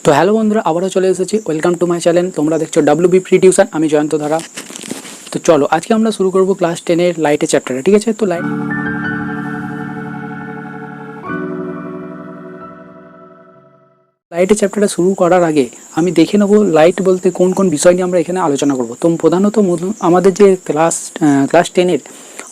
তো হ্যালো বন্ধুরা, আবারও চলে এসেছি। Welcome to my channel. তোমরা দেখছো WB ফ্রি টিউশন। আমি জয়ন্ত ধারা। তো চলো আজকে আমরা শুরু করব ক্লাস 10-এর লাইটের চ্যাপ্টারটা, ঠিক আছে? তো লাইটের চ্যাপ্টারটা শুরু করার আগে আমি দেখে নেবো লাইট বলতে কোন কোন বিষয় নিয়ে আমরা এখানে আলোচনা করব। তো প্রধানত আমাদের যে ক্লাস 10-এর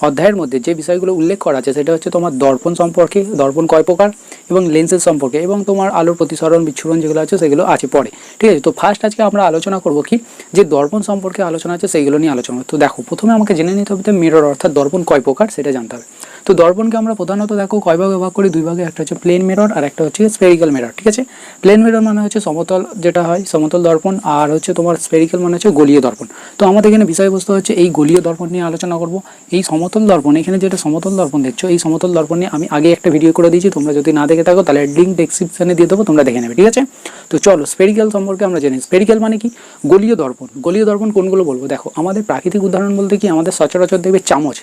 অধ্যায়ের মধ্যে যে বিষয়গুলো উল্লেখ করা আছে সেটা হচ্ছে তোমার দর্পণ সম্পর্কে, দর্পণ কয় প্রকার, এবং লেন্সের সম্পর্কে, এবং তোমার আলোর প্রতিসরণ বিচ্ছুরণ যেগুলো আছে সেগুলো আছে পরে, ঠিক আছে? তো ফার্স্ট আজকে আমরা আলোচনা করব কি, যে দর্পণ সম্পর্কে আলোচনা আছে সেইগুলো নিয়ে আলোচনা। তো দেখো, প্রথমে আমাকে জেনে নিতে হবে মিরর অর্থাৎ দর্পণ কয় প্রকার সেটা জানতে হবে। তো দর্পণকে আমরা প্রধানত দেখো কয় ভাগে ভাগ করি, দুই ভাগে। একটা হচ্ছে প্লেন মিরর আর একটা হচ্ছে স্ফেরিক্যাল মিরর, ঠিক আছে? প্লেন মিরর মানে হচ্ছে সমতল, যেটা হয় সমতল দর্পণ, আর হচ্ছে তোমার স্ফেরিক্যাল মানে হচ্ছে গোলীয় দর্পণ। তো আমাদের এখানে বিষয়বস্তু হচ্ছে এই গোলীয় দর্পণ নিয়ে আলোচনা করব। এই সমতল দর্পণ, এখানে যেটা সমতল দর্পণ দেখছো, এই সমতল দর্পণ নিয়ে আমি আগে একটা ভিডিও করে দিয়েছি। তোমরা যদি না দেখে থাকো তাহলে লিঙ্ক ডেসক্রিপশনে দিয়ে দেবো, তোমরা দেখে নেবে, ঠিক আছে? তো চলো স্ফেরিক্যাল সম্পর্কে আমরা জানি। স্ফেরিক্যাল মানে কি? গোলীয় দর্পণ। গোলীয় দর্পণ কোনগুলো বলবো দেখো। আমাদের প্রাকৃতিক উদাহরণ বলতে কি, আমাদের সচরাচর দেখবে চামচ।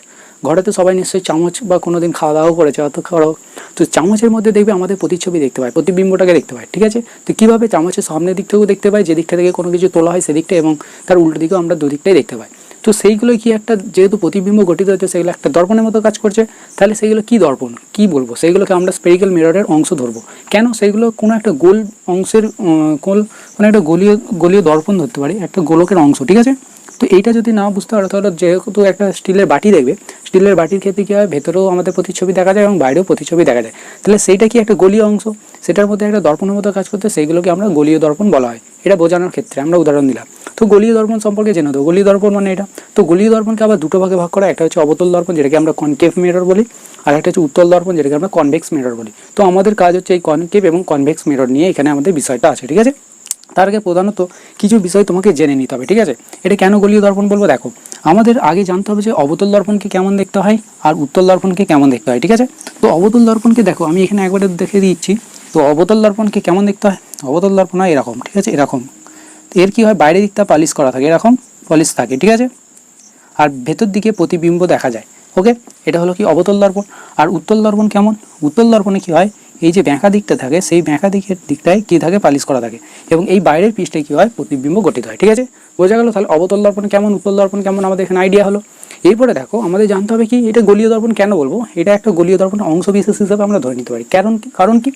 ঘরেতে সবাই নিশ্চয়ই চামচ বা কোনোদিন খাওয়া দাওয়া করেছে, অত খাওয়া। তো চামচের মধ্যে দেখবে আমাদের প্রতিচ্ছবি দেখতে পাই, প্রতিবিম্বটাকে দেখতে পাই, ঠিক আছে? তো কীভাবে? চামচের সামনের দিক থেকেও দেখতে পাই, যে দিকটা থেকে কোনো কিছু তোলা হয় সেদিকটা, এবং তার উল্টো দিকেও আমরা দুদিকটাই দেখতে পাই। তো সেইগুলো কি একটা, যেহেতু প্রতিবিম্ব গঠিত হচ্ছে, সেগুলো একটা দর্পণের মতো কাজ করছে। তাহলে সেইগুলো কি দর্পণ, কি বলবো? সেইগুলোকে আমরা স্পেরিক্যাল মিররের অংশ ধরবো। কেন? সেইগুলো কোনো একটা গোল অংশের কোনো একটা গোলীয় দর্পণ ধরতে পারি, একটা গোলকের অংশ, ঠিক আছে? তো এইটা যদি না বুঝতে পারো তাহলে, যেহেতু একটা স্টিলের বাটি দেখবে, স্টিলের বাটির ক্ষেত্রে কী হয়, ভেতরেও আমাদের প্রতিচ্ছবি দেখা যায় এবং বাইরেও প্রতিচ্ছবি দেখা যায়। তাহলে সেইটা কি একটা গোলীয় অংশ, সেটার মধ্যে একটা দর্পণের মতো কাজ করতে, সেইগুলোকে আমরা গোলীয় দর্পণ বলা হয়। এটা বোঝানোর ক্ষেত্রে আমরা উদাহরণ দিলাম। তো গোলীয় দর্পণ সম্পর্কে জেনে দেবো। গোলীয় দর্পণ মানে এটা। তো গোলীয় দর্পণকে আবার দুটো ভাগে ভাগ করা। একটা হচ্ছে অবতল দর্পণ, যেটাকে আমরা কনকেভ মিরর বলি, আর একটা হচ্ছে উত্তল দর্পণ, যেটাকে আমরা কনভেক্স মিরর বলি। তো আমাদের কাজ হচ্ছে এই কনকেভ এবং কনভেক্স মিরর নিয়ে এখানে আমাদের বিষয়টা আছে, ঠিক আছে? তার আগে প্রধানত কিছু বিষয় তোমাকে জেনে নিতে হবে, ঠিক আছে? এটা কেন গোলীয় দর্পণ বলবো দেখো। আমাদের আগে জানতে হবে যে অবতল দর্পণকে কেমন দেখতে হয় আর উত্তল দর্পণকে কেমন দেখতে হয়, ঠিক আছে? তো অবতল দর্পণকে দেখো, আমি এখানে একবারে দেখে দিচ্ছি। তো অবতল দর্পণকে কেমন দেখতে হয়? অবতল দর্পণ হয় এরকম, ঠিক আছে? এরকম। এর কি হয়, বাইরের দিকটা পালিশ করা থাকে, এরকম পলিশ থাকে, ঠিক আছে? আর ভেতর দিকে প্রতিবিম্ব দেখা যায়। ওকে, এটা হলো কি অবতল দর্পণ। আর উত্তল দর্পণ কেমন? উত্তল দর্পণে কি হয়, এই যে ব্যাঁকা দিকটা থাকে, সেই ব্যাঁকা দিকের দিকটায় কী থাকে, পালিশ করা থাকে, এবং এই বাইরের পৃষ্ঠে কী হয়, প্রতিবিম্ব গঠিত হয়, ঠিক আছে? বোঝা গেল? তাহলে অবতল দর্পণ কেমন, উত্তল দর্পণ কেমন, আমাদের এখানে আইডিয়া হলো। এরপরে দেখো, আমাদের জানতে হবে কি, এটা গোলীয় দর্পণ কেন বলবো। এটা একটা গোলীয় দর্পণের অংশ বিশেষ হিসেবে আমরা ধরে নিতে পারি। কারণ কি,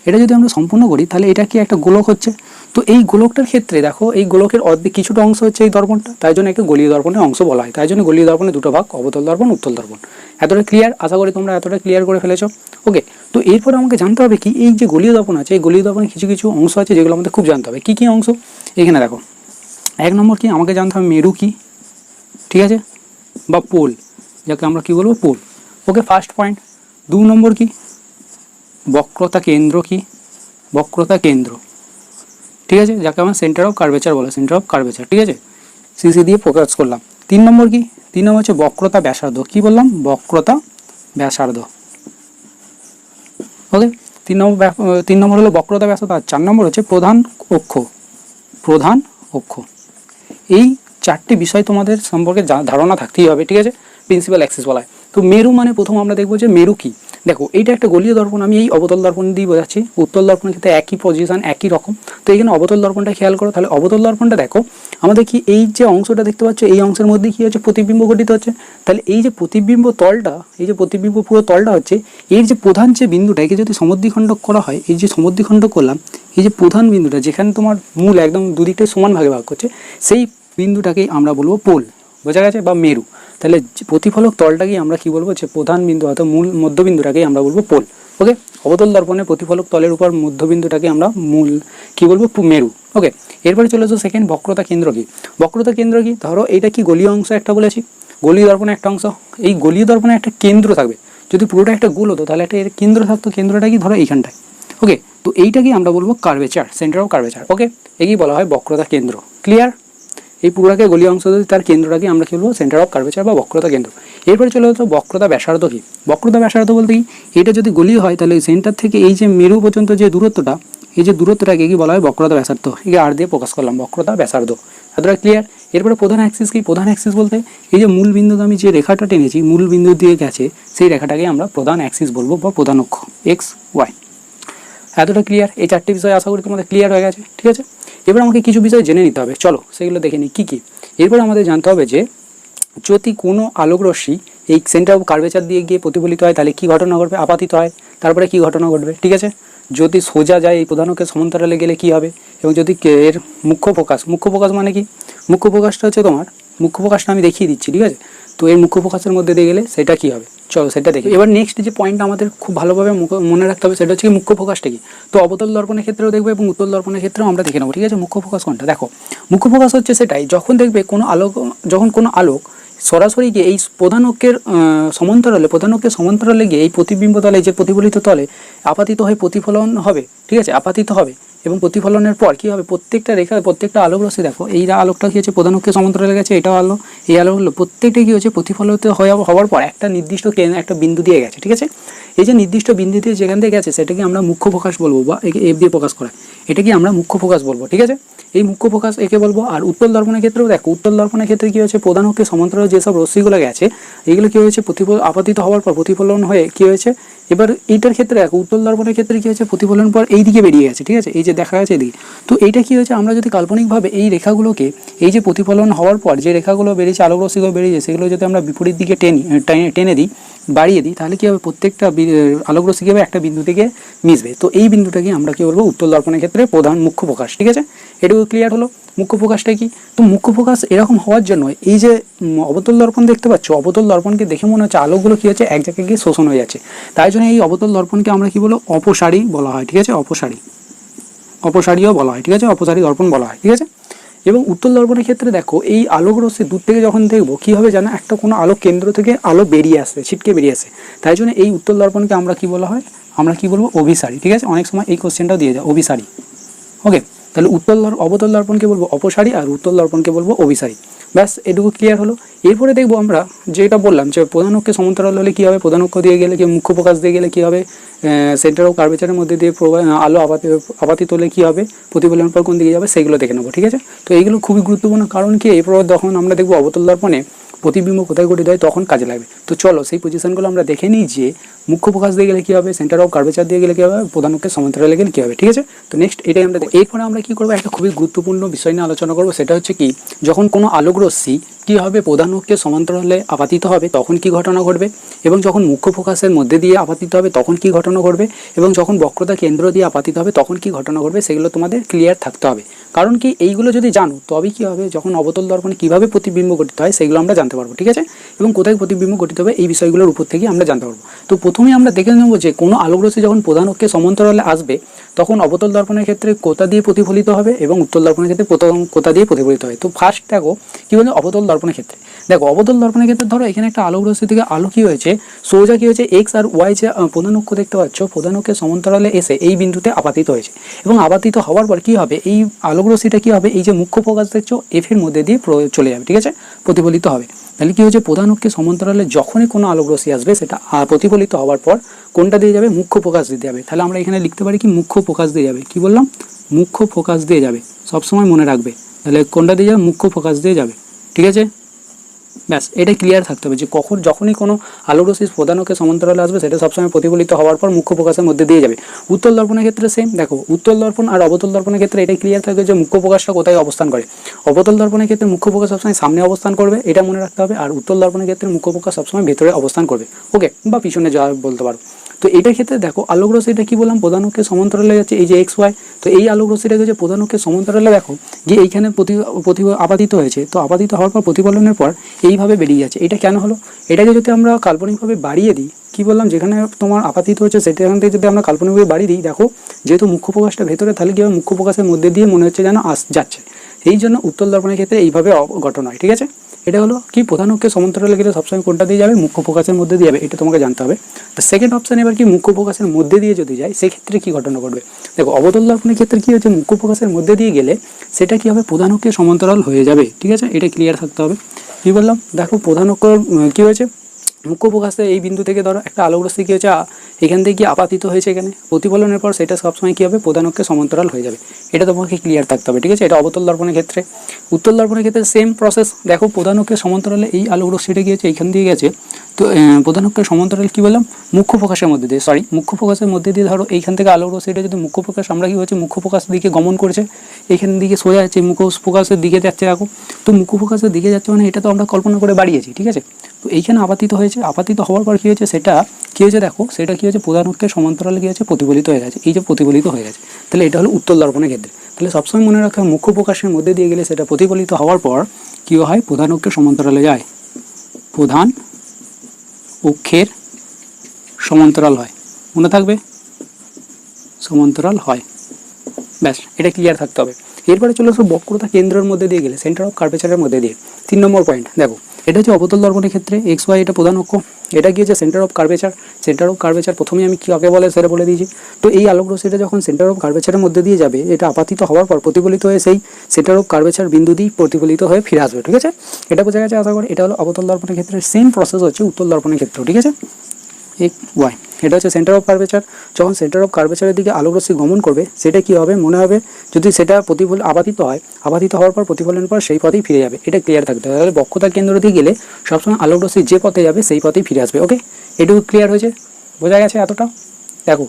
এটা যদি আমরা সম্পূর্ণ করি তাহলে এটা কি একটা গোলক হচ্ছে। তো এই গোলকটার ক্ষেত্রে দেখো, এই গোলকের অর্ধেক কিছুটা অংশ হচ্ছে এই দর্পণটা, তাই জন্য একটা গোলীয় দর্পণের অংশ বলা হয়। তাই জন্য গোলীয় দর্পণের দুটো ভাগ, অবতল দর্পণ, উত্তল দর্পণ। এতটা ক্লিয়ার? আশা করি তোমরা এতটা ক্লিয়ার করে ফেলেছো। ওকে, তো এরপর আমাকে জানতে হবে কি, এই যে গোলীয় দর্পণ আছে, এই গোলীয় দর্পণের কিছু কিছু অংশ আছে যেগুলো আমাদের খুব জানতে হবে। কী কী অংশ? এখানে দেখো, এক নম্বর কি, আমাকে জানতে হবে মেরু কি, ঠিক আছে, বা পোল, যাকে আমরা কি বলবো, পোল। ওকে, ফার্স্ট পয়েন্ট। 2 নম্বর কি, বক্রতা কেন্দ্র কি, বক্রতা কেন্দ্র, ঠিক আছে, যাকে আমরা সেন্টার অফ কার্ভেচার বলে, সেন্টার অফ কার্ভেচার, ঠিক আছে? সিসি দিয়ে ফোকাস করলাম। 3 নম্বর কি, 3 নম্বর হচ্ছে বক্রতা ব্যাসার্ধ। কি বললাম? বক্রতা ব্যাসার্ধ। ওকে, 3 নম্বর হলো বক্রতা ব্যাসার্ধ। আর 4 নম্বর হচ্ছে প্রধান অক্ষ, প্রধান অক্ষ। এই 4টি বিষয় তোমাদের সম্পর্কে ধারণা থাকতেই হবে, ঠিক আছে? প্রিন্সিপাল অ্যাক্সিস বলা হয়। তো মেরু মানে প্রথম আমরা দেখবো যে মেরু কি। দেখো, এইটা একটা গোলীয় দর্পণ, আমি এই অবতল দর্পণ দিয়ে বোঝাচ্ছি। উত্তল দর্পণের ক্ষেত্রে একই পজিশন, একই রকম। তো এখানে অবতল দর্পণটা খেয়াল করো। তাহলে অবতল দর্পণটা দেখো, আমাদের কি এই যে অংশটা দেখতে পাচ্ছ, এই অংশের মধ্যে কি হচ্ছে, প্রতিবিম্ব গঠিত হচ্ছে। তাহলে এই যে প্রতিবিম্ব তলটা, এই যে প্রতিবিম্ব পুরো তলটা হচ্ছে, এর যে প্রধান যে বিন্দুটা, একে যদি সমদ্বিখণ্ডক করা হয়, এই যে সমদ্বিখণ্ডক করলাম, এই যে প্রধান বিন্দুটা যেখানে তোমার মূল একদম দুদিকটাই সমান ভাগে ভাগ করছে, সেই বিন্দুটাকেই আমরা বলবো পোল। বোঝা গেছে? বা মেরু। তাহলে প্রতিফলক তলটাকেই আমরা কি বলবো, যে প্রধান বিন্দু অর্থাৎ মূল মধ্যবিন্দুটাকেই আমরা বলবো পোল। ওকে, অবতল দর্পণের প্রতিফলক তলের উপর মধ্যবিন্দুটাকে আমরা মূল কি বলবো, মেরু। ওকে, এরপরে চলে আসো সেকেন্ড, বক্রতা কেন্দ্র কি। বক্রতা কেন্দ্র কি, ধরো এইটা কি গোলীয় অংশ একটা বলেছি, গোলীয় দর্পণের একটা অংশ। এই গোলীয় দর্পণে একটা কেন্দ্র থাকবে। যদি পুরোটা একটা গোল হতো তাহলে একটা এর কেন্দ্র থাকতো। কেন্দ্রটা কি, ধরো এইখানটায়। ওকে, তো এইটাকে আমরা বলবো কার্ভেচার, সেন্টার অফ কার্ভেচার। ওকে, একেই বলা হয় বক্রতা কেন্দ্র। ক্লিয়ার? এই পুরোটাকে গোলীয় অংশ যদি তার কেন্দ্রটাকে আমরা কি বলবো, সেন্টার অফ কার্ভেচার বা বক্রতা কেন্দ্র। এরপরে চলে হতো বক্রতা ব্যাসার্ধ কি। বক্রতা ব্যাসার্ধ বলতে কি, এটা যদি গোলীয় হয় তাহলে সেন্টার থেকে এই যে মেরু পর্যন্ত যে দূরত্বটা, এই যে দূরত্বটাকে কি বলা হয়, বক্রতা ব্যাসার্ধ। একে আর দিয়ে প্রকাশ করলাম, বক্রতা ব্যাসার্ধ। এতটা ক্লিয়ার? এরপরে প্রধান অ্যাক্সিস কি। প্রধান অ্যাক্সিস বলতে এই যে মূল বিন্দুতে আমি যে রেখাটা টেনেছি, মূল বিন্দু দিয়ে গেছে, সেই রেখাটাকে আমরা প্রধান অ্যাক্সিস বলবো, বা প্রধান অক্ষ, এক্স ওয়াই। এতটা ক্লিয়ার? এই 4টে বিষয় আশা করি তোমাদের ক্লিয়ার হয়ে গেছে, ঠিক আছে। এবার আমাকে কিছু বিষয় জেনে নিতে হবে, চলো সেগুলো দেখে নিই কী কী। এরপর আমাদের জানতে হবে যে যদি কোনো আলোকরশ্মি এই সেন্টার অফ কার্ভেচার দিয়ে গিয়ে প্রতিফলিত হয় তাহলে কী ঘটনা ঘটবে, আপাতিত হয় তারপরে কী ঘটনা ঘটবে, ঠিক আছে। যদি সোজা যায় এই প্রধানকের সমান্তরালে গেলে কী হবে, এবং যদি এর মুখ্য ফোকাস মানে কি, মুখ্য ফোকাসটা হচ্ছে তোমার, মুখ্য ফোকাসটা আমি দেখিয়ে দিচ্ছি, ঠিক আছে। তো এর মুখ্য ফোকাসের মধ্যে দিয়ে গেলে সেটা কী হবে, চলো সেটা দেখি। এবার নেক্সট যে পয়েন্টটা আমাদের খুব ভালোভাবে মনে রাখতে হবে সেটা হচ্ছে কি মুখ্য ফোকাসটা কি। তো অবতল দর্পণের ক্ষেত্রেও দেখবে এবং উত্তল দর্পণের ক্ষেত্রেও আমরা দেখে নেবো, ঠিক আছে। মুখ্য ফোকাস কোনটা, দেখো মুখ্য ফোকাস হচ্ছে সেটাই যখন দেখবে যখন কোনো আলোক সরাসরি গিয়ে এই প্রধান অক্ষের সমান্তরালে গিয়ে এই প্রতিবিম্ব তলে, যে প্রতিফলিত তলে আপাতিত হয়ে প্রতিফলন হবে, ঠিক আছে, আপাতিত হবে। এবং প্রতিফলনের পর কী হবে, প্রত্যেকটা আলোক রশ্মি, দেখো এই আলোকটা কী হচ্ছে প্রধান অক্ষের সমান্তরালে গেছে, এটাও আলো, এই আলো হলো প্রত্যেকটা কী হচ্ছে প্রতিফলিত হওয়ার পর একটা নির্দিষ্ট একটা বিন্দু দিয়ে গেছে, ঠিক আছে। এই যে নির্দিষ্ট বিন্দু দিয়ে যেখান থেকে গেছে সেটাকে আমরা মুখ্য ফোকাস বলবো, বা একে এফ দিয়ে প্রকাশ করা, এটাকে আমরা মুখ্য ফোকাস বলবো, ঠিক আছে। এই মুখ্য ফোকাস একে বলবো। আর উত্তল দর্পণের ক্ষেত্রেও দেখো, উত্তল দর্পণের ক্ষেত্রে কী হয়েছে, প্রধান অক্ষের সমান্তরালে যেসব রশ্মিগুলো গেছে এগুলো কী হয়েছে আপাতিত হওয়ার পর প্রতিফলন হয়ে কী হয়েছে, এবার এইটার ক্ষেত্রে দেখো উত্তল দর্পণের ক্ষেত্রে কী হয়েছে, প্রতিফলন পর এই দিকে বেরিয়ে গেছে, ঠিক আছে, এই যে দেখা গেছে এদিকে। তো এইটা কী হয়েছে, আমরা যদি কাল্পনিকভাবে এই রেখাগুলোকে, এই যে প্রতিফলন হওয়ার পর যে রেখাগুলো বেরিয়েছে, আলোক রশ্মিগুলো বেরিয়েছে, সেগুলো যদি আমরা বিপরীত দিকে টেনে দিই, বাড়িয়ে দিই, তাহলে কী হবে, প্রত্যেকটা আলোক রশ্মি কীভাবে একটা বিন্দু থেকে মিশবে। তো এই বিন্দুটাকে আমরা কী বলবো, উত্তল দর্পণের ক্ষেত্রে প্রধান মুখ্য ফোকাস, ঠিক আছে। এটুকু ক্লিয়ার হলো। মুখ্য ফোকাসটা কি, তো মুখ্য ফোকাস এরকম হওয়ার জন্য এই যে অবতল দর্পণ দেখতে পাচ্ছ, অবতল দর্পণকে দেখে মনে হচ্ছে আলোকগুলো কী হচ্ছে এক জায়গায় গিয়ে শোষণ হয়ে যাচ্ছে। তাই জন্য এই অবতল দর্পণকে আমরা কি বলবো, অপসারী বলা হয়, ঠিক আছে, অপসারীও বলা হয়, ঠিক আছে, অপসারী দর্পণ বলা হয়, ঠিক আছে। এবং উত্তল দর্পণের ক্ষেত্রে দেখো এই আলোক রশ্মি দূর থেকে যখন দেখবো কী হবে জানো, একটা কোনো আলোক কেন্দ্র থেকে আলো বেরিয়ে আসবে, ছিটকে বেরিয়ে আসে। তাই জন্য এই উত্তল দর্পণকে আমরা কি বলা হয়, আমরা কি বলবো, অভিসারী, ঠিক আছে। অনেক সময় এই কোশ্চেনটাও দিয়ে যায়, অভিসারী। ওকে, তাহলে অবতল দর্পণকে বলবো অপসারী আর উত্তল দর্পণকে বলবো অভিসারী। ব্যাস এটুকু ক্লিয়ার হলো। এরপরে দেখবো আমরা যেটা বললাম যে প্রধান অক্ষে সমান্তরাল হলে কী হবে, প্রধান অক্ষ দিয়ে গেলে কি, মুখ্য ফোকাস দিয়ে গেলে কী হবে, সেন্টার অফ কার্ভেচারের মধ্যে দিয়ে আলো আপাতিত হলে কী হবে, প্রতিফলনের পর কোন দিকে যাবে, সেগুলো দেখে নেবো, ঠিক আছে। তো এইগুলো খুবই গুরুত্বপূর্ণ, কারণ কি এরপর যখন আমরা দেখবো অবতল দর্পণে প্রতিবিম্ব কোথায় ঘটিত হয় তখন কাজে লাগবে। তো চলো সেই পজিশনগুলো আমরা দেখে নিই যে মুখ্য ফোকাস দিয়ে গেলে কী হবে, সেন্টার অফ কার্ভেচার দিয়ে গেলে কী হবে, প্রধান অক্ষের সমান্তরালে গেলে কী হবে, ঠিক আছে। তো নেক্সট এটাই আমরা দেখব। এরপরে আমরা কী করবো, একটা খুবই গুরুত্বপূর্ণ বিষয় নিয়ে আলোচনা করবো, সেটা হচ্ছে কি, যখন কোনো আলোক রশ্মি কী হবে প্রধান অক্ষের সমান্তরালে আপাতিত হবে তখন কি ঘটনা ঘটবে, এবং যখন মুখ্য ফোকাসের মধ্যে দিয়ে আপাতিত হবে তখন কি ঘটনা ঘটবে, এবং যখন বক্রতা কেন্দ্র দিয়ে আপাতিত হবে তখন কি ঘটনা ঘটবে, সেগুলো তোমাদের ক্লিয়ার থাকতে হবে। কারণ কি এইগুলো যদি জানো তবেই কী হবে, যখন অবতল দর্পণে কীভাবে প্রতিবিম্ব গঠিত হয় সেগুলো আমরা জানতে পারবো, ঠিক আছে। এবং কোথায় প্রতিবিম্ব গঠিত হবে এই বিষয়গুলোর উপর থেকে আমরা জানতে পারবো। তো প্রথমেই আমরা দেখে নেব যে কোনো আলোক রশ্মি যখন প্রধান অক্ষের সমান্তরালে আসবে তখন অবতল দর্পণের ক্ষেত্রে কোথা দিয়ে প্রতিফলিত হবে এবং উত্তল দর্পণের ক্ষেত্রে কোথা দিয়ে প্রতিফলিত হয়। তো ফার্স্ট দেখো কী বলছে অবতল দর্পণের ক্ষেত্রে, দেখো অবতল দর্পণের ক্ষেত্রে ধরো এখানে একটা আলোক রশ্মি থেকে আলো কী হয়েছে, সোজা কী হয়েছে এক্স আর ওয়াই যে প্রধান অক্ষ দেখতে পাচ্ছ, প্রধান অক্ষের সমান্তরালে এসে এই বিন্দুতে আপাতিত হয়েছে, এবং আপাতিত হওয়ার পর কী হবে, এই আলোক রশ্মিটা কী হবে, এই যে মুখ্য ফোকাস দেখছো এফ এর মধ্যে দিয়ে চলে যাবে, ঠিক আছে, প্রতিফলিত হবে। তাহলে কী হচ্ছে, প্রধান অক্ষের সমান্তরালে যখনই কোনো আলোক রশ্মি আসবে সেটা প্রতিফলিত হওয়ার পর কোনটা দিয়ে যাবে, মুখ্য ফোকাস দিয়ে যাবে। তাহলে আমরা এখানে লিখতে পারি কি, মুখ্য ফোকাস দিয়ে যাবে। কি বললাম, মুখ্য ফোকাস দিয়ে যাবে, সবসময় মনে রাখবে। তাহলে কোনটা দিয়ে যাবে, মুখ্য ফোকাস দিয়ে যাবে, ঠিক আছে। ব্যাস এটা ক্লিয়ার থাকতে হবে যে যখনই কোনো আলোক রশ্মি প্রধান অক্ষের সমান্তরালে আসবে সেটা সবসময় প্রতিফলিত হওয়ার পর মুখ্য ফোকাসের মধ্যে দিয়ে যাবে। উত্তল দর্পণের ক্ষেত্রে সেম, দেখো উত্তল দর্পণ আর অবতল দর্পণের ক্ষেত্রে এটাই ক্লিয়ার থাকবে যে মুখ্য ফোকাসটা কোথায় অবস্থান করে। অবতল দর্পণের ক্ষেত্রে মুখ্য ফোকাস সবসময় সামনে অবস্থান করবে, এটা মনে রাখতে হবে। আর উত্তল দর্পণের ক্ষেত্রে মুখ্য ফোকাস সবসময় ভেতরে অবস্থান করবে, ওকে, বা পিছনে যা বলতে পারো। তো এটার ক্ষেত্রে দেখো আলোক রশ্মিটা কি বললাম, প্রধান অক্ষের সমান্তরালে যাচ্ছে, এই যে এক্স ওয়াই। তো এই আলোক রশ্মিটা হচ্ছে প্রধান অক্ষের সমান্তরালে দেখো যে এইখানে আপাতিত হয়েছে, তো আপাতিত হওয়ার পর প্রতিফলনের পর এইভাবে বেরিয়ে যাচ্ছে। এটা কেন হলো, এটাকে যদি আমরা কাল্পনিকভাবে বাড়িয়ে দিই, কি বললাম, যেখানে তোমার আপাতিত হচ্ছে সেখান থেকে যদি আমরা কাল্পনিকভাবে বাড়িয়ে দিই, দেখো যেহেতু মুখ্য ফোকাসটা ভেতরে, তাহলে কি হবে, মুখ্য ফোকাসের মধ্যে দিয়ে মনে হচ্ছে যেন যাচ্ছে। এই জন্য উত্তল দর্পণের ক্ষেত্রে এইভাবে ঘটনা হয়, ঠিক আছে। এটা হলো কি, প্রধান অক্ষের সমান্তরালে গেলে সবসময় কোনটা দিয়ে যাবে, মুখ্য ফোকাসের মধ্যে দিয়ে যাবে, এটা তোমাকে জানতে হবে। তো সেকেন্ড অপশন এবার কি, মুখ্য ফোকাসের মধ্যে দিয়ে যদি যায় সেক্ষেত্রে কি ঘটনা ঘটবে। দেখো অবতল দর্পণের ক্ষেত্রে কি হচ্ছে, মুখ্য ফোকাসের মধ্যে দিয়ে গেলে সেটা কি হবে, প্রধান অক্ষের সমান্তরাল হয়ে যাবে, ঠিক আছে। এটা ক্লিয়ার থাকতে হবে। কি বললাম, দেখো প্রধান অক্ষ কি হয়েছে, মুখ্য ফোকাসে এই বিন্দু থেকে ধরো একটা আলোক রশ্মি কী হচ্ছে, এখান থেকে কি আপাতিত হয়েছে এখানে, প্রতিফলনের পর সেটা সবসময় কী হবে, প্রধান অক্ষে সমান্তরাল হয়ে যাবে। এটা তোমাকে ক্লিয়ার থাকতে হবে, ঠিক আছে। এটা অবতল দর্পণের ক্ষেত্রে। উত্তল দর্পণের ক্ষেত্রে সেম প্রসেস, দেখো প্রধান অক্ষের সমান্তরালে এই আলোক রশ্মিটা গিয়েছে এইখান দিয়ে গেছে, তো প্রধান অক্ষের সমান্তরাল কি বললাম, মুখ্য ফোকাসের মধ্যে দিয়ে, মুখ্য ফোকাসের মধ্যে দিয়ে ধরো এইখান থেকে আলোক রশ্মিটা যদি মুখ্য ফোকাস, আমরা কি হচ্ছে মুখ্য ফোকাসের দিকে গমন করছে, এইখান দিকে সোজা যাচ্ছে, মুখ্য ফোকাসের দিকে যাচ্ছে রাখো। তো মুখ্য ফোকাসের দিকে যাচ্ছে মানে এটা তো আমরা কল্পনা করে বাড়িয়েছি, ঠিক আছে। তো এইখানে আপাতিত হয়েছে, আপাতিত হওয়ার পর কী হয়েছে, সেটা কী হয়েছে দেখো, সেটা কী হয়েছে প্রধান অক্ষের সমান্তরালে কী হয়েছে, প্রতিফলিত হয়ে গেছে, এই যে প্রতিফলিত হয়ে গেছে। তাহলে এটা হলো উত্তল দর্পণের ক্ষেত্রে। তাহলে সবসময় মনে রাখা, মুখ্য প্রকাশের মধ্যে দিয়ে গেলে সেটা প্রতিফলিত হওয়ার পর কী হয়, প্রধান অক্ষের সমান্তরালে যায়, প্রধান অক্ষের সমান্তরাল হয়, মনে থাকবে, সমান্তরাল হয়, ব্যাস এটা ক্লিয়ার থাকতে হবে। এরপরে চলে আসবো বক্রতা কেন্দ্রের মধ্যে দিয়ে গেলে, সেন্টার অফ কার্ভেচারের মধ্যে দিয়ে। 3 নম্বর পয়েন্ট দেখো, এটা হচ্ছে অবতল দর্পণের ক্ষেত্রে এক্স ওয়াই, এটা প্রধান অক্ষ, এটা কি হচ্ছে centre of curvature. Centre of curvature প্রথমেই আমি কাকে বলে সেটা বলে দিয়েছি। তো এই আলোক রশ্মিটা যখন সেন্টার অফ কার্ভেচারের মধ্যে দিয়ে যাবে, এটা আপাতিত হওয়ার পর প্রতিফলিত হয়ে সেই সেন্টার অফ কার্ভেচার বিন্দু দিয়ে প্রতিফলিত হয়ে ফিরে আসবে, ঠিক আছে। এটা বোঝা গেছে আশা করি। এটা হলো অবতল দর্পণের ক্ষেত্রে, সেম প্রসেস হচ্ছে উত্তল দর্পণের ক্ষেত্রে, ঠিক আছে। এক্স ওয়াই, এটা হচ্ছে সেন্টার অফ কার্ভেচার। যখন সেন্টার অফ কার্ভেচারের দিকে আলোক রশ্মি গমন করবে, সেটা কি হবে মনে হবে, যদি সেটা আপাতিত হয়, আপাতিত হওয়ার পর প্রতিফলনের পর সেই পথেই ফিরে যাবে, এটা ক্লিয়ার থাকতে হবে। তাহলে বক্রতার কেন্দ্র দিয়ে গেলে সবসময় আলোক রশ্মি যে পথে যাবে সেই পথেই ফিরে আসবে। ওকে, এটুকু ক্লিয়ার হয়েছে, বোঝা গেছে এতটা, দেখো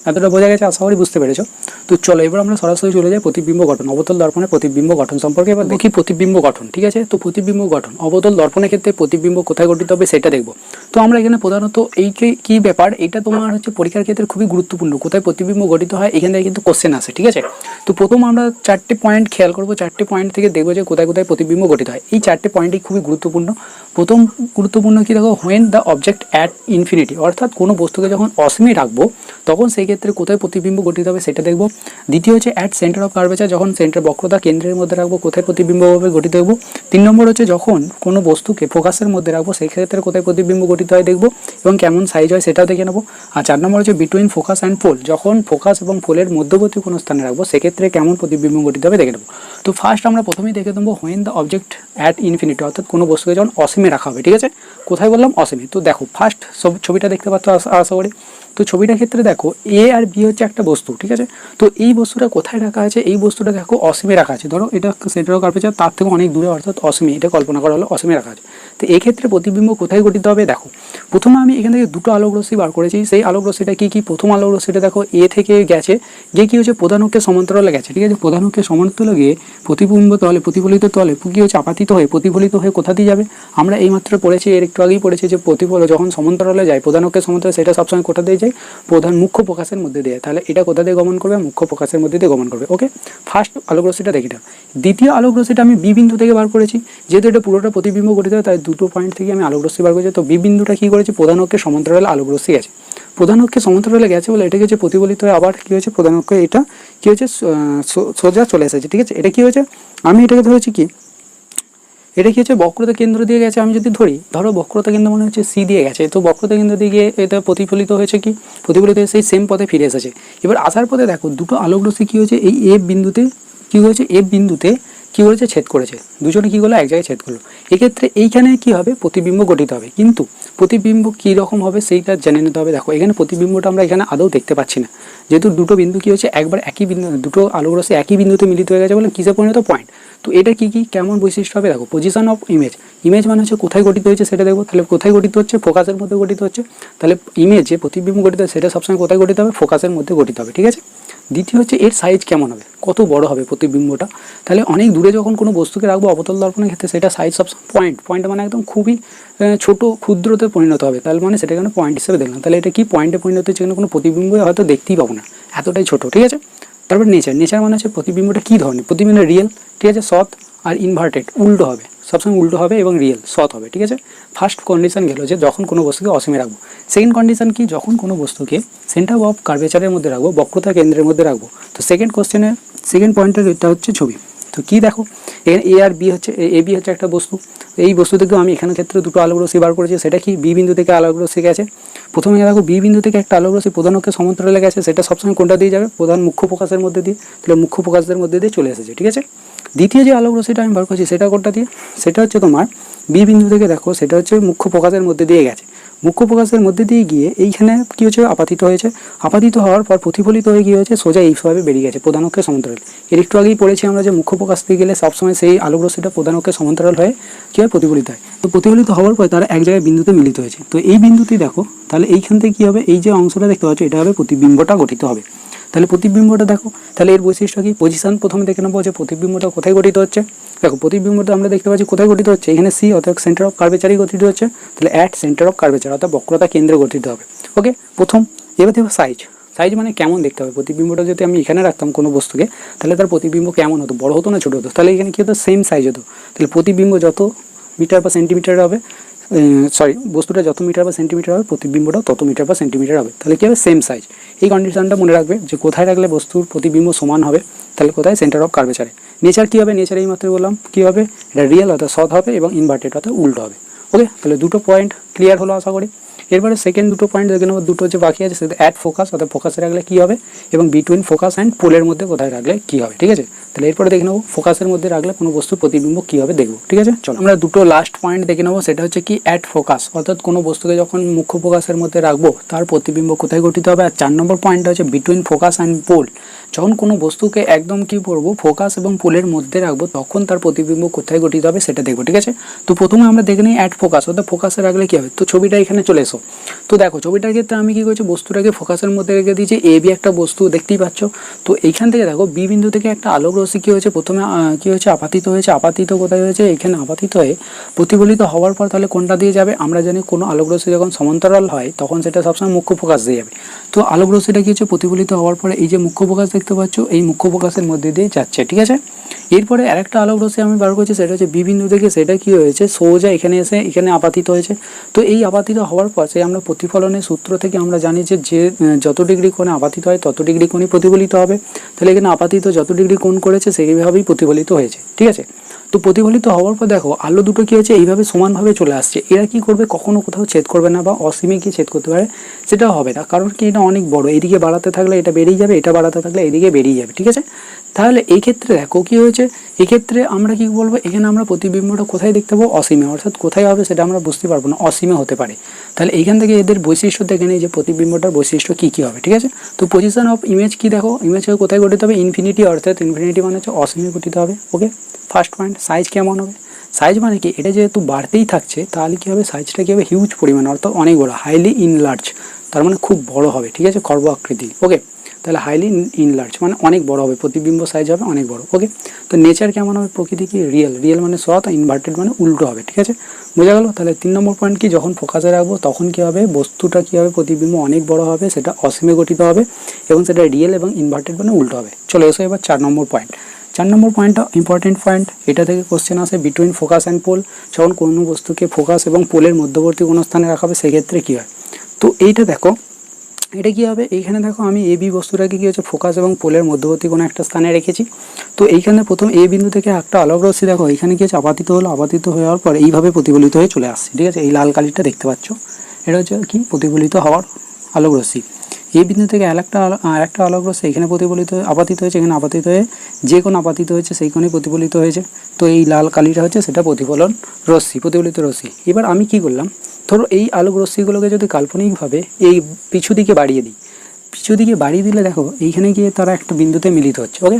এতটা বোঝা গেছে, আশা করি বুঝতে পেরেছো। তো চলো এবার আমরা সরাসরি চলে যাই প্রতিবিম্ব গঠন, অবতল দর্পণের প্রতিবিম্ব গঠন সম্পর্কে। এবার দেখি প্রতিবিম্ব গঠন, ঠিক আছে। তো প্রতিবিম্ব গঠন, অবতল দর্পণের ক্ষেত্রে প্রতিবিম্ব কোথায় গঠিত হবে সেটা দেখবো। তো আমরা এখানে প্রধানত এই কি ব্যাপার, এটা তোমার হচ্ছে পরীক্ষার ক্ষেত্রে খুবই গুরুত্বপূর্ণ, কোথায় প্রতিবিম্ব গঠিত হয় এখান থেকে কিন্তু কোশ্চেন আসে, ঠিক আছে। তো প্রথম আমরা 4টে পয়েন্ট খেয়াল করবো, 4টে পয়েন্ট থেকে দেখবো যে কোথায় কোথায় প্রতিবিম্ব গঠিত হয়। এই 4টে পয়েন্টই খুবই গুরুত্বপূর্ণ। প্রথম গুরুত্বপূর্ণ কি দেখো, when the object at infinity, অর্থাৎ কোনো বস্তুকে যখন অসীমে রাখবো তখন সেই ক্ষেত্রে কোথায় প্রতিবিম্ব গঠিত হবে সেটা দেখবো। দ্বিতীয় হচ্ছে অ্যাট সেন্টার অফ কার্ভেচার, যখন সেন্টার বক্রতা কেন্দ্রের মধ্যে রাখবো কোথায় প্রতিবিম্ব হবে গঠিত দেখবো। 3 নম্বর হচ্ছে যখন কোনো বস্তুকে ফোকাসের মধ্যে রাখবো সেই ক্ষেত্রে কোথায় প্রতিবিম্ব গঠিত হয় দেখবো এবং কেমন সাইজ হয় সেটাও দেখে নেবো। আর 4 নম্বর হচ্ছে বিটুইন ফোকাস অ্যান্ড পোল, যখন ফোকাস এবং পোলের মধ্যবর্তী কোনো স্থানে রাখবো সেক্ষেত্রে কেমন প্রতিবিম্ব গঠিত হবে দেখে নেবো। তো ফার্স্ট আমরা প্রথমেই দেখে দেবো when the object at infinity, অর্থাৎ কোনো বস্তুকে যখন অসীমে রাখা হবে, ঠিক আছে। কোথায় বললাম, অসীমে। তো দেখো ফার্স্ট ছবিটা দেখতে পাচ্ছ আশা করি। তো ছবিটার ক্ষেত্রে দেখো এ আর বি হচ্ছে একটা বস্তু, ঠিক আছে। তো এই বস্তুটা কোথায় রাখা আছে, এই বস্তুটা দেখো অসীমে রাখা আছে, ধরো এটা সেন্টার অফ কার্ভেচার তার থেকে অনেক দূরে, অর্থাৎ অসীমে, এটা কল্পনা করা হলো অসীমে রাখা আছে। তো এই ক্ষেত্রে প্রতিবিম্ব কোথায় গঠিত হবে দেখো, প্রথমে আমি এখান থেকে দুটো আলোক রশ্মি বার করেছি। সেই আলোক রশ্মিটা কি কি, প্রথম আলোক রশ্মিটা দেখো এ থেকে গেছে, গিয়ে কি হচ্ছে প্রধান অক্ষের সমান্তরালে গেছে, ঠিক আছে। প্রধান অক্ষের সমান্তরালে গিয়ে প্রতিবিম্ব তলে, প্রতিফলিত তলে কি হচ্ছে আপাতিত হয়ে প্রতিফলিত হয়ে কোথা দিয়ে যাবে, আমরা এইমাত্র পড়েছি, এর একটু আগেই পড়েছি যে যখন সমান্তরালে যায় প্রধান অক্ষের সমান্তরালে, সেটা সবসময় কোথা দিয়ে যায়, প্রধান মুখ্য প্রকাশের মধ্যে দিয়ে। তাহলে এটা কোথা দিয়ে গমন করবে, মুখ্য প্রকাশের মধ্যে দিয়ে গমন করবে। ওকে, ফার্স্ট আলোক রশ্মিটা দেখে নাও। দ্বিতীয় আলোক রশ্মিটা আমি বি বিন্দু থেকে বার করেছি, যেহেতু এটা পুরোটা প্রতিবিম্ব গঠিত হয় তাই দুটো পয়েন্ট থেকে আমি আলোক রশ্মি বার করেছি। তো বি বিন্দুটা কি করেছি, প্রধান অক্ষের সমান্তরালে আলোক রশ্মি গেছে, প্রধান অক্ষের সমান্তরালে গেছে বলে এটা হচ্ছে প্রতিফলিত হয়ে আবার কি হয়েছে প্রধান অক্ষে, এটা কি হয়েছে সোজা চলে এসেছে, ঠিক আছে। এটা কি হয়েছে, আমি এটাকে ধরেছি কি, এটা কি হচ্ছে বক্রতা কেন্দ্র দিয়ে গেছে। আমি যদি ধরো বক্রতা কেন্দ্র মনে হচ্ছে সি দিয়ে গেছে, তো বক্রতা কেন্দ্র দিয়ে গিয়ে এটা প্রতিফলিত হয়েছে, কি প্রতিফলিত হয়ে সেই সেম পথে ফিরে এসেছে। এবার আসার পথে দেখো দুটো আলোক রশ্মি কি হয়েছে, এই এফ বিন্দুতে কি হয়েছে, এফ বিন্দুতে কি করেছে, ছেদ করেছে, দুজনে কি করলো এক জায়গায় ছেদ করলো। এক্ষেত্রে এইখানে কি হবে, প্রতিবিম্ব গঠিত হবে, কিন্তু প্রতিবিম্ব কী রকম হবে সেইটা জেনে নিতে হবে। দেখো এখানে প্রতিবিম্বটা আমরা এখানে আদৌ দেখতে পাচ্ছি না, যেহেতু দুটো বিন্দু কি হচ্ছে একবার একই বিন্দু, দুটো আলোক রশ্মি একই বিন্দুতে মিলিত হয়ে গেছে বলে কিসে পরিণত, পয়েন্ট। তো এটা কি কি কেমন বৈশিষ্ট্য হবে দেখো, পজিশন অফ ইমেজ, ইমেজ মানে হচ্ছে কোথায় গঠিত হয়েছে সেটা দেখবো। তাহলে কোথায় গঠিত হচ্ছে, ফোকাসের মধ্যে গঠিত হচ্ছে। তাহলে ইমেজ যে প্রতিবিম্ব গঠিত হয় সেটা সবসময় কোথায় গঠিত হবে, ফোকাসের মধ্যে গঠিত হবে, ঠিক আছে। দ্বিতীয় হচ্ছে এর সাইজ কেমন হবে, কত বড় হবে প্রতিবিম্বটা। তাহলে অনেক দূরে যখন কোনো বস্তুকে রাখবো অবতল দর্পণের ক্ষেত্রে, সেটা সাইজ সব পয়েন্ট মানে একদম খুবই ছোট ক্ষুদ্রতে পরিণত হবে। তাহলে মানে সেটা এখানে পয়েন্ট হিসেবে দেখলাম। তাহলে এটা কি পয়েন্টে পরিণত হচ্ছে, এখানে কোনো প্রতিবিম্ব হয়তো দেখতেই পাবো না, এতটাই ছোট, ঠিক আছে। তারপর নেচার মানে হচ্ছে প্রতিবিম্বটা কী ধরনের, প্রতিবিম্ব রিয়েল, ঠিক আছে, সৎ আর ইনভার্টেড, উল্টো হবে, সবসময় উল্টো হবে এবং রিয়েল সৎ হবে, ঠিক আছে। ফার্স্ট কন্ডিশন গেল যে যখন কোনো বস্তুকে অসীমে রাখবো। সেকেন্ড কন্ডিশন কি, যখন কোনো বস্তুকে সেন্টার অফ কার্ভেচারের মধ্যে রাখবো, বক্রতা কেন্দ্রের মধ্যে রাখবো। তো সেকেন্ড কোশ্চেনের সেকেন্ড পয়েন্টের এটা হচ্ছে ছবি। তো কি দেখো, এখানে এ আর বি হচ্ছে, এ বি হচ্ছে একটা বস্তু, এই বস্তু থেকেও আমি এখানে ক্ষেত্রে দুটো আলোক রশ্মি বার করেছি। সেটা কি, বি বিন্দু থেকে আলোক রশ্মি গেছে। প্রথমে দেখো বি বিন্দু থেকে একটা আলোক রশ্মি প্রধান অক্ষের সমান্তরালে গেছে, সেটা সবসময় কোনটা দিয়ে যাবে, প্রধান মুখ্য প্রকাশের মধ্যে দিয়ে। তাহলে মুখ্য প্রকাশের মধ্যে দিয়ে চলে এসেছে, ঠিক আছে। দ্বিতীয় যে আলোক রশ্মিটা আমি বার করছি সেটা কোনটা দিয়ে, সেটা হচ্ছে তোমার বি বিন্দু থেকে দেখো, সেটা হচ্ছে মুখ্য প্রকাশের মধ্যে দিয়ে গেছে। মুখ্য ফোকাসের মধ্যে দিয়ে গিয়ে এইখানে কী হচ্ছে আপাতিত হয়েছে, আপাতিত হওয়ার পর প্রতিফলিত হয়ে কী হয়েছে সোজা এইভাবে বেরিয়ে গেছে প্রধান অক্ষের সমান্তরাল। এর একটু আগেই পড়েছি আমরা যে মুখ্য ফোকাস দিয়ে গেলে সবসময় সেই আলোক রশ্মিটা প্রধান অক্ষের সমান্তরাল হয়ে কী হয় প্রতিফলিত হয়। তো প্রতিফলিত হওয়ার পর তারা এক জায়গায় বিন্দুতে মিলিত হয়েছে। তো এই বিন্দুতে দেখো তাহলে এইখান থেকে কী হবে, এই যে অংশটা দেখতে পাচ্ছ এটা হবে প্রতিবিম্বটা গঠিত হবে। তাহলে প্রতিবিম্বটা দেখো, তাহলে এর বৈশিষ্ট্য কি, পজিশন প্রথমে দেখে নেবো যে প্রতিবিম্বটা কোথায় গঠিত হচ্ছে। দেখো প্রতিবিম্বটা আমরা দেখতে পাচ্ছি কোথায় গঠিত হচ্ছে, এখানে সি অর্থাৎ সেন্টার অফ কার্ভেচারই গঠিত হচ্ছে। তাহলে অ্যাট সেন্টার অফ কার্ভেচার অর্থাৎ বক্রতা কেন্দ্রে গঠিত হবে। ওকে, প্রথম। এবার দেখো সাইজ, সাইজ মানে কেমন দেখতে হবে। প্রতিবিম্বটা যদি আমি এখানে রাখতাম কোনো বস্তুকে তাহলে তার প্রতিবিম্ব কেমন হতো, বড় হতো না ছোটো হতো। তাহলে এখানে কী হতো, সেম সাইজ হতো। তাহলে প্রতিবিম্ব যত মিটার বা সেন্টিমিটার হবে, বস্তুটা যত মিটার বা সেন্টিমিটার হবে প্রতিবিম্বটাও তত মিটার বা সেন্টিমিটার হবে। তাহলে কী হবে, সেম সাইজ। এই কন্ডিশনটা মনে রাখবে যে কোথায় রাখলে বস্তুর প্রতিবিম্ব সমান হবে, তাহলে কোথায়, সেন্টার অফ কার্ভেচারে। নেচার কী হবে, নেচার এই মাত্র বললাম কী হবে, এটা রিয়েল অর্থাৎ সৎ হবে এবং ইনভার্টেড অর্থাৎ উল্টো হবে। ওকে, তাহলে দুটো পয়েন্ট ক্লিয়ার হলো আশা করি। এরপরে সেকেন্ড দুটো পয়েন্ট দেখে নেবো, দুটো যে বাকি আছে সেটা অ্যাট ফোকাস অর্থাৎ ফোকাসে রাখলে কী হবে এবং বিটুইন ফোকাস অ্যান্ড পোলের মধ্যে কোথায় রাখলে কী হবে। ঠিক আছে, তাহলে এরপরে দেখে নেবো ফোকাসের মধ্যে রাখলে কোনো বস্তুর প্রতিবিম্ব কী হবে দেখবো। ঠিক আছে, চলো আমরা দুটো লাস্ট পয়েন্ট দেখে নেবো। সেটা হচ্ছে কি অ্যাট ফোকাস অর্থাৎ কোনো বস্তুকে যখন মুখ্য ফোকাসের মধ্যে রাখবো তার প্রতিবিম্ব কোথায় গঠিত হবে। আর 4 নম্বর পয়েন্টটা হচ্ছে বিটুইন ফোকাস অ্যান্ড পোল, যখন কোনো বস্তুকে একদম কী করবো ফোকাস এবং পোলের মধ্যে রাখবো তখন তার প্রতিবিম্ব কোথায় গঠিত হবে সেটা দেখবো। ঠিক আছে, তো প্রথমে আমরা দেখে নিই অ্যাট ফোকাস অর্থাৎ ফোকাসে রাখলে কী হবে। তো ছবিটা এখানে চলে এসো। তো দেখো ছবিটার ক্ষেত্রে আমি কী করছি, বস্তুটাকে ফোকাসের মধ্যে রেখে দিয়েছি, এ বি একটা বস্তু দেখতেই পাচ্ছ। তো এইখান থেকে দেখো বি বিন্দু থেকে একটা আলোক রশ্মি কী হয়েছে, প্রথমে কী হয়েছে আপাতিত হয়েছে। আপাতিত কোথায় হয়েছে, এখানে আপাতিত হয়ে প্রতিফলিত হওয়ার পর তাহলে কোনটা দিয়ে যাবে, আমরা জানি কোনো আলোক রশ্মি যখন সমান্তরাল হয় তখন সেটা সবসময় মুখ্য ফোকাস দিয়ে যাবে। তো আলোক রশ্মিটা কী হচ্ছে প্রতিফলিত হওয়ার পরে এই যে মুখ্য ফোকাস দেখতে পাচ্ছ এই মুখ্য ফোকাসের মধ্যে দিয়ে যাচ্ছে। ঠিক আছে, এরপরে আরেকটা আলোক রশ্মি আমি বার করছি, সেটা হচ্ছে বি বিন্দু থেকে, সেটা কী হয়েছে সোজা এখানে এসে এখানে আপাতিত হয়েছে। তো এই আপাতিত হওয়ার পর সে আমরা প্রতিফলনের সূত্র থেকে আমরা জানি যে যত ডিগ্রি কোণে আপাতিত হয় তত ডিগ্রি কোণে প্রতিফলিত হবে। তাহলে এখানে আপাতিত যত ডিগ্রি কোণ করেছে সেইভাবেই প্রতিফলিত হয়েছে। ঠিক আছে, তো প্রতিফলিত হওয়ার পর দেখো আলো দুটো কী হয়েছে এইভাবে সমানভাবে চলে আসছে। এরা কি করবে, কখনো কোথাও ছেদ করবে না বা অসীমে গিয়ে ছেদ করতে পারে সেটাও হবে না, কারণ কি এটা অনেক বড়, এইদিকে বাড়াতে থাকলে এটা বেরিয়ে যাবে, এটা বাড়াতে থাকলে এইদিকে বেরিয়ে যাবে। ঠিক আছে, তাহলে এই ক্ষেত্রে দেখো কী হয়েছে, এক্ষেত্রে আমরা কি বলবো, এখানে আমরা প্রতিবিম্বটা কোথায় দেখতে পাবো, অসীমে, অর্থাৎ কোথায় হবে সেটা আমরা বুঝতে পারবো না, অসীমে হতে পারে। তাহলে এইখান থেকে এদের বৈশিষ্ট্য দেখে নিই যে প্রতিবিম্বটার বৈশিষ্ট্য কী কী হবে। ঠিক আছে, তো পজিশন অফ ইমেজ কি দেখো, ইমেজ কোথায় গঠিত হবে, ইনফিনিটি অর্থাৎ ইনফিনিটি মানে হচ্ছে অসীমে গঠিত হবে। ওকে, ফার্স্ট পয়েন্ট। সাইজ কেমন হবে, সাইজ মানে কি, এটা যেহেতু বাড়তেই থাকছে তাহলে কী হবে, সাইজটা কী হবে হিউজ পরিমাণ অর্থাৎ অনেক বড়, হাইলি ইনলার্জ, তার মানে খুব বড় হবে। ঠিক আছে, খর্ব আকৃতি। ওকে, তাহলে হাইলি ইনলার্জ মানে অনেক বড় হবে, প্রতিবিম্ব সাইজ হবে অনেক বড়। ওকে, তো নেচার কেমন হবে, প্রকৃতি কি রিয়েল, রিয়েল মানে সৎ, ইনভার্টেড মানে উল্টো হবে। ঠিক আছে, বোঝা গেল। তাহলে 3 নম্বর পয়েন্ট কি, যখন ফোকাসে রাখবো তখন কী হবে, বস্তুটা কী হবে প্রতিবিম্ব অনেক বড় হবে, সেটা অসীমে গঠিত হবে এবং সেটা রিয়েল এবং ইনভার্টেড মানে উল্টো হবে। চলে এসো এবার 4 নম্বর পয়েন্ট। 4 নম্বর পয়েন্টটা ইম্পর্টেন্ট পয়েন্ট, এটা থেকে কোশ্চেন আসে বিটুইন ফোকাস অ্যান্ড পোল, যখন কোনো বস্তুকে ফোকাস এবং পোলের মধ্যবর্তী কোনো স্থানে রাখা হবে সেক্ষেত্রে কী হয়। তো এইটা দেখো, এটা কী হবে, এইখানে দেখো আমি এ বি বস্তুটাকে কী হচ্ছে ফোকাস এবং পোলের মধ্যবর্তী কোনো একটা স্থানে রেখেছি। তো এইখানে প্রথম এ বিন্দু থেকে একটা আলোক রশ্মি দেখো এখানে কী হচ্ছে আপাতিত হলো, আপাতিত হওয়ার পর এইভাবে প্রতিফলিত হয়ে চলে আসছে। ঠিক আছে, এই লাল কালিটা দেখতে পাচ্ছ, এটা হচ্ছে কি প্রতিফলিত হওয়ার আলোক রশ্মি। এই বিন্দু থেকে আরেকটা আলোক রশ্মি এখানে প্রতিফলিত আপাতিত হয়েছে, এখানে আপাতিত হয়ে যে কোণ আপাতিত হয়েছে সেই কোণে প্রতিফলিত হয়েছে। তো এই লাল কালিটা হচ্ছে সেটা প্রতিফলন রশ্মি, প্রতিফলিত রশ্মি। এবার আমি কি করলাম, ধরো এই আলোক রশ্মিগুলোকে যদি কাল্পনিকভাবে এই পিছু দিকে বাড়িয়ে দিই, পিছু দিকে বাড়িয়ে দিলে দেখো এইখানে গিয়ে তারা একটা বিন্দুতে মিলিত হচ্ছে। ওকে,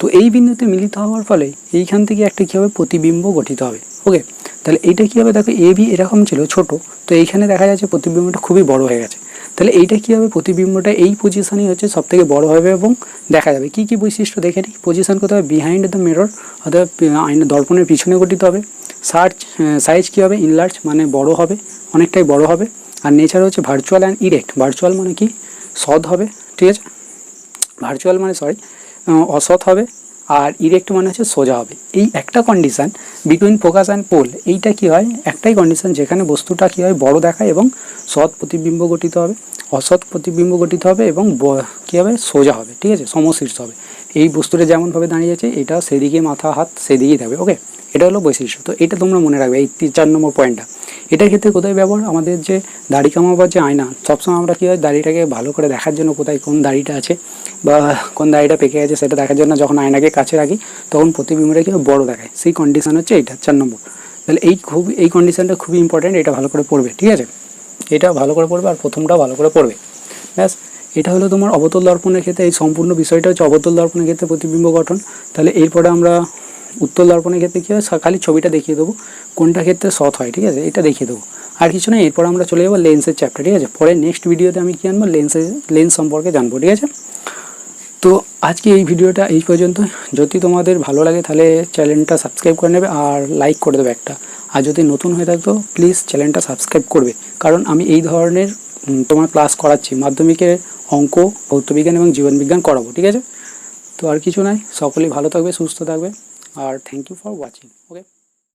তো এই বিন্দুতে মিলিত হওয়ার ফলে এইখান থেকে একটা কী হবে প্রতিবিম্ব গঠিত হবে। ওকে, তাহলে এইটা কী হবে, দেখো এ বি এরকম ছিল ছোট, তো এইখানে দেখা যাচ্ছে প্রতিবিম্বটা খুবই বড় হয়ে গেছে। তাহলে এইটা কী হবে, প্রতিবিম্বটা এই পজিশনই হচ্ছে সব থেকে বড় হবে এবং দেখা যাবে। কী কী বৈশিষ্ট্য দেখে নিই, পজিশন কোথায় হবে, বিহাইন্ড দ্য মিরর অর্থাৎ দর্পণের পিছনে গঠিত হবে। সাইজ কী হবে, ইনলার্জ মানে বড় হবে, অনেকটাই বড় হবে। আর নেচার হচ্ছে ভার্চুয়াল অ্যান্ড ইরেক্ট, ভার্চুয়াল মানে কি সৎ হবে। ঠিক আছে, ভার্চুয়াল মানে অসৎ হবে, আর ইরেক্ট মানে হচ্ছে সোজা হবে। এই একটা condition between focus and pole, এইটা কী হয় একটাই কন্ডিশান যেখানে বস্তুটা কী হয় বড় দেখায় এবং সৎ প্রতিবিম্ব গঠিত হবে, অসৎ প্রতিবিম্ব গঠিত হবে এবং কী হবে সোজা হবে। ঠিক আছে, সমশীর্ষ হবে। এই বস্তুটা যেমনভাবে দাঁড়িয়ে আছে এটা সেদিকে মাথা হাত সেদিকেই থাকবে। ওকে, এটা হলো বৈশিষ্ট্য। তো এটা তোমরা মনে রাখবে, এই 4 নম্বর পয়েন্টটা। এটার ক্ষেত্রে কোথায় ব্যবহার, আমাদের যে দাড়ি কামাবার যে আয়না, সবসময় আমরা কী হয় দাড়িটাকে ভালো করে দেখার জন্য কোথায় কোন দাড়িটা আছে বা কোন দাড়িটা পেকে গেছে সেটা দেখার জন্য যখন আয়নাকে কাছে রাখি তখন প্রতিবিম্বটা কী বড় দেখায়, সেই কন্ডিশন হচ্ছে এইটা 4 নম্বর। তাহলে এই কন্ডিশনটা খুবই ইম্পর্টেন্ট, এটা ভালো করে পড়বে। ঠিক আছে, এটা ভালো করে পড়বে আর প্রথমটাও ভালো করে পড়বে। ব্যাস, এটা হলো তোমার অবতল দর্পণের ক্ষেত্রে এই সম্পূর্ণ বিষয়টা হচ্ছে অবতল দর্পণের ক্ষেত্রে প্রতিবিম্ব গঠন। তাহলে এরপরে আমরা উত্তল দর্পণের ক্ষেত্রে কী হয়, খালি ছবিটা দেখিয়ে দেবো কোনটা ক্ষেত্রে সৎ হয়, ঠিক আছে, এটা দেখিয়ে দেবো, আর কিছু না। এরপর আমরা চলে যাবো লেন্সের চ্যাপ্টার, ঠিক আছে। পরে নেক্সট ভিডিওতে আমি কী আনবো, লেন্স সম্পর্কে জানবো, ঠিক আছে। তো আজকে এই ভিডিওটা এই পর্যন্ত। যদি তোমাদের ভালো লাগে তাহলে চ্যানেলটা সাবস্ক্রাইব করে নেবে আর লাইক করে দেবে একটা। আর যদি নতুন হয়ে থাকতো প্লিজ চ্যানেলটা সাবস্ক্রাইব করবে, কারণ আমি এই ধরনের তোমার ক্লাস করাচ্ছি, মাধ্যমিকের অঙ্ক, ভৌতবিজ্ঞান এবং জীবনবিজ্ঞান করাবো, ঠিক আছে। তো আর কিছু নাই, সকলেই ভালো থাকবে, সুস্থ থাকবে, আর thank you for watching. Okay.